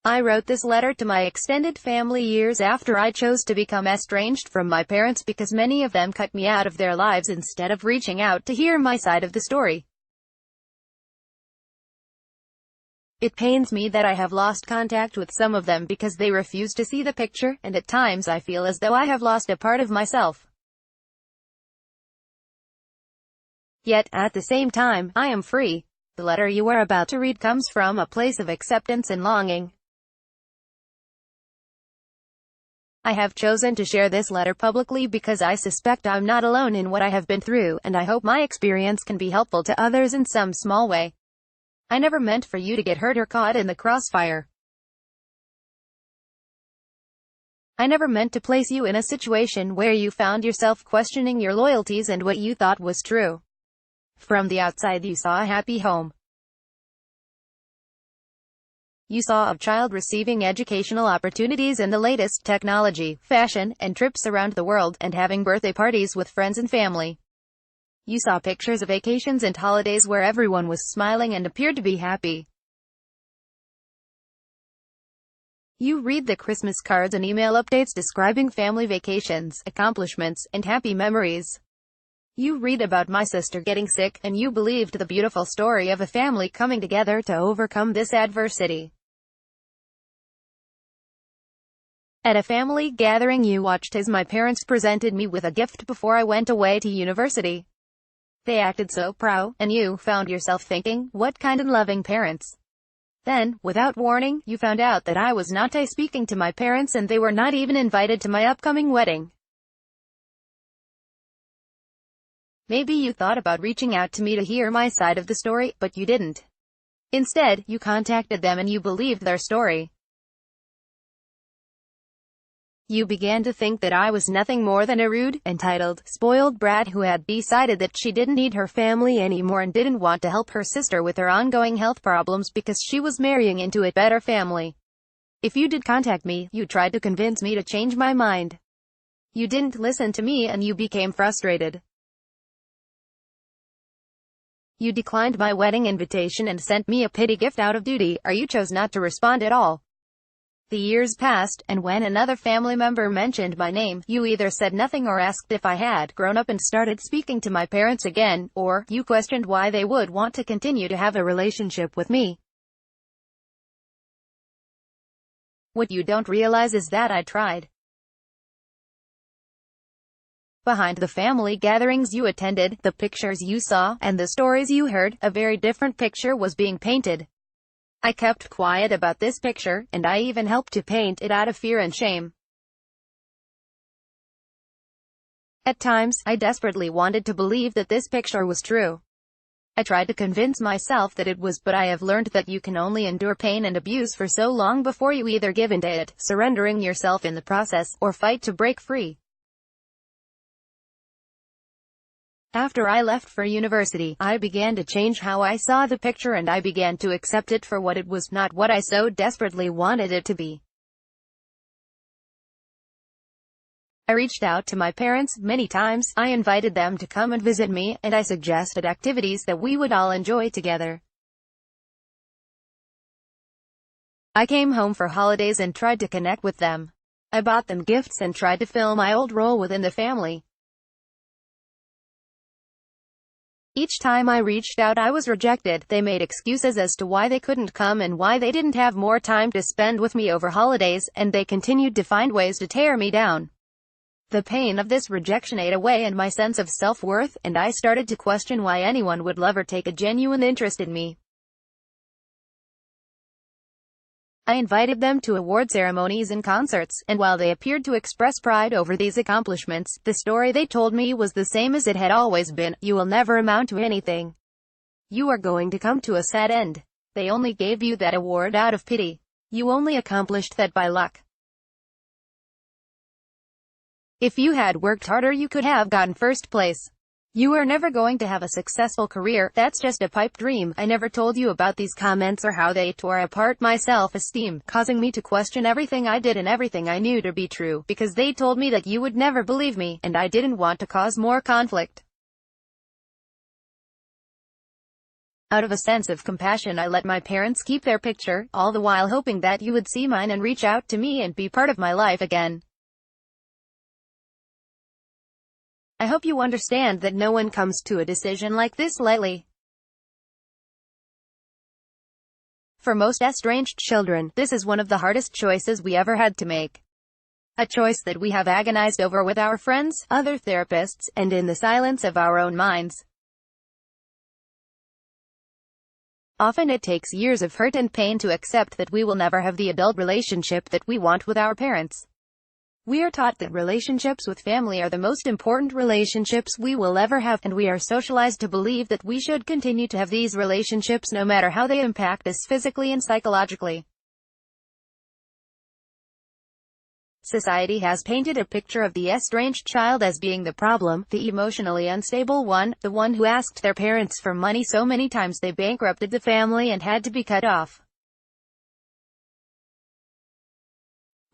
I wrote this letter to my extended family years after I chose to become estranged from my parents because many of them cut me out of their lives instead of reaching out to hear my side of the story. It pains me that I have lost contact with some of them because they refuse to see the picture, and at times I feel as though I have lost a part of myself. Yet, at the same time, I am free. The letter you are about to read comes from a place of acceptance and longing. I have chosen to share this letter publicly because I suspect I'm not alone in what I have been through, and I hope my experience can be helpful to others in some small way. I never meant for you to get hurt or caught in the crossfire. I never meant to place you in a situation where you found yourself questioning your loyalties and what you thought was true. From the outside you saw a happy home. You saw a child receiving educational opportunities in the latest technology, fashion, and trips around the world, and having birthday parties with friends and family. You saw pictures of vacations and holidays where everyone was smiling and appeared to be happy. You read the Christmas cards and email updates describing family vacations, accomplishments, and happy memories. You read about my sister getting sick, and you believed the beautiful story of a family coming together to overcome this adversity. At a family gathering you watched as my parents presented me with a gift before I went away to university. They acted so proud, and you found yourself thinking, what kind of loving parents. Then, without warning, you found out that I was not speaking to my parents and they were not even invited to my upcoming wedding. Maybe you thought about reaching out to me to hear my side of the story, but you didn't. Instead, you contacted them and you believed their story. You began to think that I was nothing more than a rude, entitled, spoiled brat who had decided that she didn't need her family anymore and didn't want to help her sister with her ongoing health problems because she was marrying into a better family. If you did contact me, you tried to convince me to change my mind. You didn't listen to me and you became frustrated. You declined my wedding invitation and sent me a pity gift out of duty, or you chose not to respond at all. The years passed, and when another family member mentioned my name, you either said nothing or asked if I had grown up and started speaking to my parents again, or you questioned why they would want to continue to have a relationship with me. What you don't realize is that I tried. Behind the family gatherings you attended, the pictures you saw, and the stories you heard, a very different picture was being painted. I kept quiet about this picture, and I even helped to paint it out of fear and shame. At times, I desperately wanted to believe that this picture was true. I tried to convince myself that it was, but I have learned that you can only endure pain and abuse for so long before you either give in to it, surrendering yourself in the process, or fight to break free. After I left for university, I began to change how I saw the picture and I began to accept it for what it was, not what I so desperately wanted it to be. I reached out to my parents many times. I invited them to come and visit me, and I suggested activities that we would all enjoy together. I came home for holidays and tried to connect with them. I bought them gifts and tried to fill my old role within the family. Each time I reached out I was rejected. They made excuses as to why they couldn't come and why they didn't have more time to spend with me over holidays, and they continued to find ways to tear me down. The pain of this rejection ate away at my sense of self-worth, and I started to question why anyone would love or take a genuine interest in me. I invited them to award ceremonies and concerts, and while they appeared to express pride over these accomplishments, the story they told me was the same as it had always been: you will never amount to anything. You are going to come to a sad end. They only gave you that award out of pity. You only accomplished that by luck. If you had worked harder you could have gotten first place. You are never going to have a successful career, that's just a pipe dream. I never told you about these comments or how they tore apart my self-esteem, causing me to question everything I did and everything I knew to be true, because they told me that you would never believe me, and I didn't want to cause more conflict. Out of a sense of compassion, I let my parents keep their picture, all the while hoping that you would see mine and reach out to me and be part of my life again. I hope you understand that no one comes to a decision like this lightly. For most estranged children, this is one of the hardest choices we ever had to make. A choice that we have agonized over with our friends, other therapists, and in the silence of our own minds. Often it takes years of hurt and pain to accept that we will never have the adult relationship that we want with our parents. We are taught that relationships with family are the most important relationships we will ever have, and we are socialized to believe that we should continue to have these relationships no matter how they impact us physically and psychologically. Society has painted a picture of the estranged child as being the problem, the emotionally unstable one, the one who asked their parents for money so many times they bankrupted the family and had to be cut off.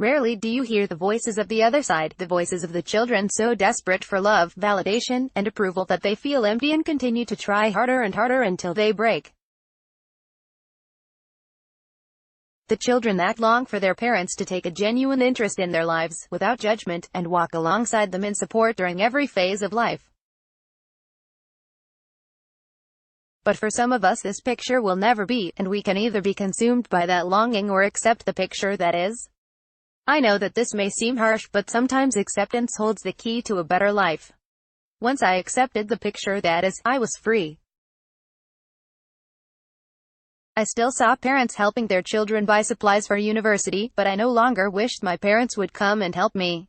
Rarely do you hear the voices of the other side, the voices of the children so desperate for love, validation, and approval that they feel empty and continue to try harder and harder until they break. The children that long for their parents to take a genuine interest in their lives, without judgment, and walk alongside them in support during every phase of life. But for some of us this picture will never be, and we can either be consumed by that longing or accept the picture that is. I know that this may seem harsh, but sometimes acceptance holds the key to a better life. Once I accepted the picture that is, I was free. I still saw parents helping their children buy supplies for university, but I no longer wished my parents would come and help me.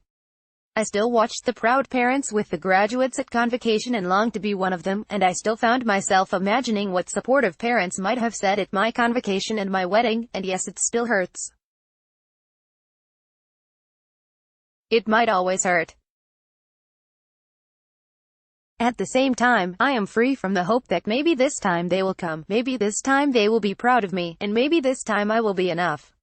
I still watched the proud parents with the graduates at convocation and longed to be one of them, and I still found myself imagining what supportive parents might have said at my convocation and my wedding, and yes, it still hurts. It might always hurt. At the same time, I am free from the hope that maybe this time they will come, maybe this time they will be proud of me, and maybe this time I will be enough.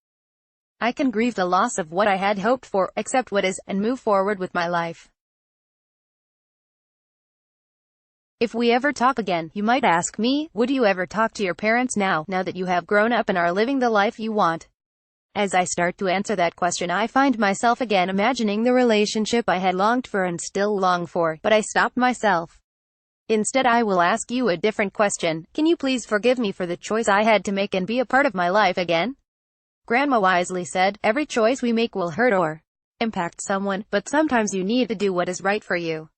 I can grieve the loss of what I had hoped for, accept what is, and move forward with my life. If we ever talk again, you might ask me, would you ever talk to your parents now that you have grown up and are living the life you want? As I start to answer that question, I find myself again imagining the relationship I had longed for and still long for, but I stopped myself. Instead, I will ask you a different question. Can you please forgive me for the choice I had to make and be a part of my life again? Grandma wisely said, every choice we make will hurt or impact someone, but sometimes you need to do what is right for you.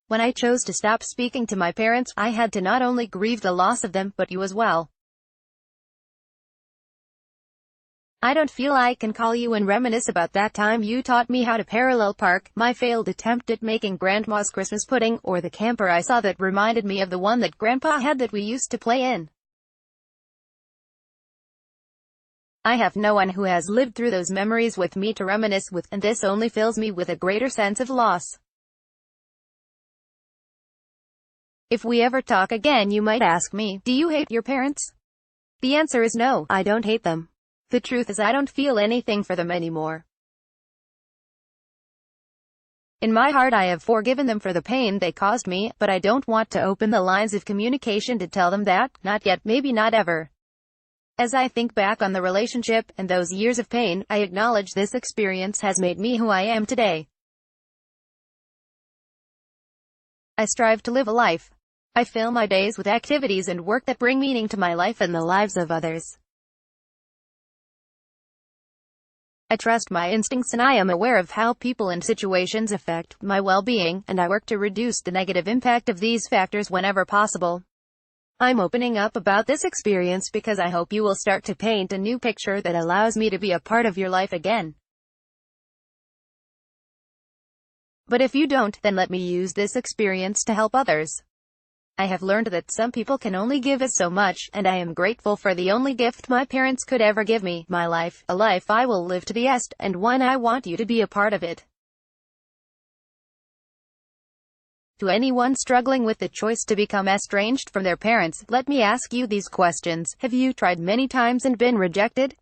When I chose to stop speaking to my parents, I had to not only grieve the loss of them, but you as well. I don't feel I can call you and reminisce about that time you taught me how to parallel park, my failed attempt at making Grandma's Christmas pudding, or the camper I saw that reminded me of the one that Grandpa had that we used to play in. I have no one who has lived through those memories with me to reminisce with, and this only fills me with a greater sense of loss. If we ever talk again, you might ask me, do you hate your parents? The answer is no, I don't hate them. The truth is I don't feel anything for them anymore. In my heart I have forgiven them for the pain they caused me, but I don't want to open the lines of communication to tell them that, not yet, maybe not ever. As I think back on the relationship, and those years of pain, I acknowledge this experience has made me who I am today. I strive to live a life. I fill my days with activities and work that bring meaning to my life and the lives of others. I trust my instincts and I am aware of how people and situations affect my well-being, and I work to reduce the negative impact of these factors whenever possible. I'm opening up about this experience because I hope you will start to paint a new picture that allows me to be a part of your life again. But if you don't, then let me use this experience to help others. I have learned that some people can only give us so much, and I am grateful for the only gift my parents could ever give me, my life, a life I will live to the end, and one I want you to be a part of it. To anyone struggling with the choice to become estranged from their parents, let me ask you these questions. Have you tried many times and been rejected?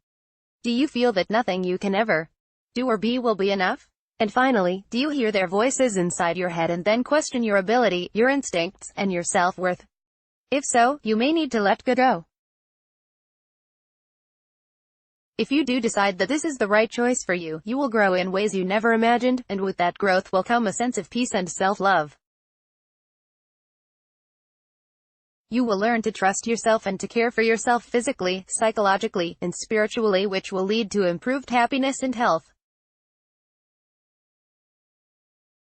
Do you feel that nothing you can ever do or be will be enough? And finally, do you hear their voices inside your head and then question your ability, your instincts, and your self-worth? If so, you may need to let go. If you do decide that this is the right choice for you, you will grow in ways you never imagined, and with that growth will come a sense of peace and self-love. You will learn to trust yourself and to care for yourself physically, psychologically, and spiritually, which will lead to improved happiness and health.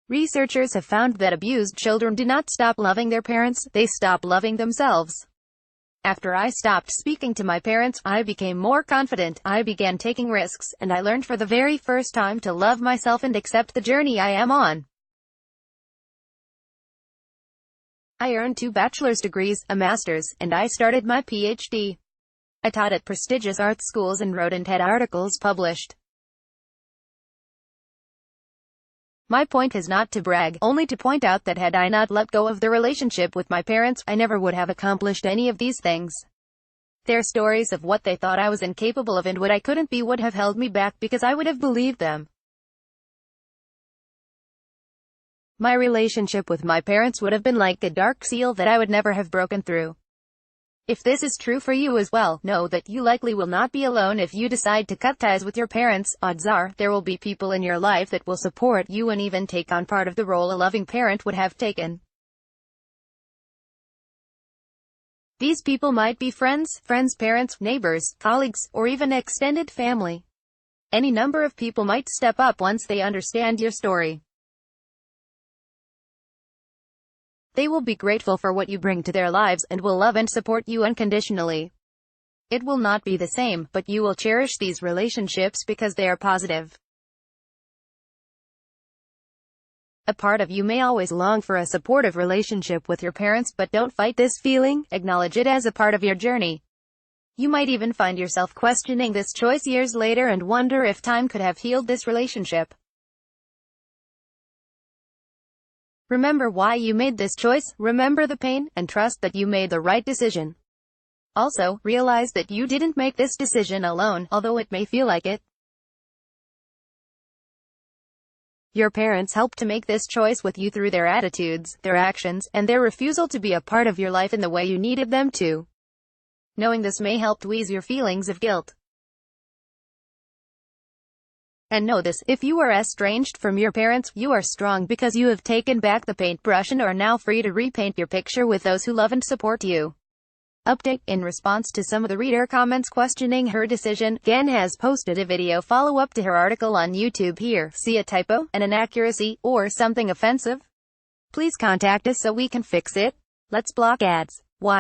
Researchers have found that abused children do not stop loving their parents, they stop loving themselves. After I stopped speaking to my parents, I became more confident, I began taking risks, and I learned for the very first time to love myself and accept the journey I am on. I earned 2 bachelor's degrees, a master's, and I started my PhD. I taught at prestigious art schools and wrote and had articles published. My point is not to brag, only to point out that had I not let go of the relationship with my parents, I never would have accomplished any of these things. Their stories of what they thought I was incapable of and what I couldn't be would have held me back because I would have believed them. My relationship with my parents would have been like a dark seal that I would never have broken through. If this is true for you as well, know that you likely will not be alone if you decide to cut ties with your parents. Odds are, there will be people in your life that will support you and even take on part of the role a loving parent would have taken. These people might be friends, parents, neighbors, colleagues, or even extended family. Any number of people might step up once they understand your story. They will be grateful for what you bring to their lives, and will love and support you unconditionally. It will not be the same, but you will cherish these relationships because they are positive. A part of you may always long for a supportive relationship with your parents, but don't fight this feeling, acknowledge it as a part of your journey. You might even find yourself questioning this choice years later and wonder if time could have healed this relationship. Remember why you made this choice, remember the pain, and trust that you made the right decision. Also, realize that you didn't make this decision alone, although it may feel like it. Your parents helped to make this choice with you through their attitudes, their actions, and their refusal to be a part of your life in the way you needed them to. Knowing this may help to ease your feelings of guilt. And know this, if you are estranged from your parents, you are strong because you have taken back the paintbrush and are now free to repaint your picture with those who love and support you. Update: in response to some of the reader comments questioning her decision, Gan has posted a video follow-up to her article on YouTube here. See a typo, an inaccuracy, or something offensive? Please contact us so we can fix it. Let's block ads. Why?